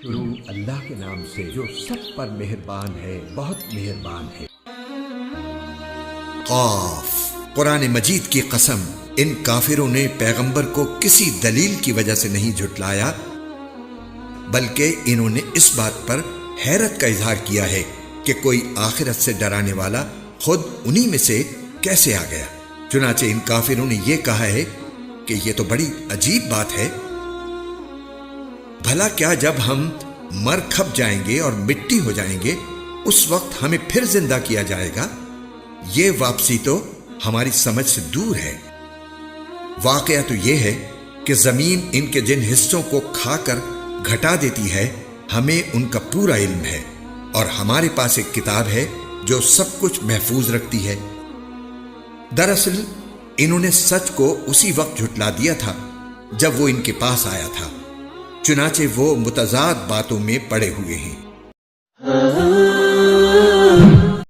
شروع اللہ کے نام سے جو سب پر مہربان ہے، بہت مہربان ہے۔ قاف، قرآن مجید کی قسم، ان کافروں نے پیغمبر کو کسی دلیل کی وجہ سے نہیں جھٹلایا، بلکہ انہوں نے اس بات پر حیرت کا اظہار کیا ہے کہ کوئی آخرت سے ڈرانے والا خود انہی میں سے کیسے آ گیا۔ چنانچہ ان کافروں نے یہ کہا ہے کہ یہ تو بڑی عجیب بات ہے، بھلا کیا جب ہم مر کھپ جائیں گے اور مٹی ہو جائیں گے اس وقت ہمیں پھر زندہ کیا جائے گا؟ یہ واپسی تو ہماری سمجھ سے دور ہے۔ واقعہ تو یہ ہے کہ زمین ان کے جن حصوں کو کھا کر گھٹا دیتی ہے ہمیں ان کا پورا علم ہے، اور ہمارے پاس ایک کتاب ہے جو سب کچھ محفوظ رکھتی ہے۔ دراصل انہوں نے سچ کو اسی وقت جھٹلا دیا تھا جب وہ ان کے پاس آیا تھا، چنانچہ وہ متضاد باتوں میں پڑے ہوئے ہیں۔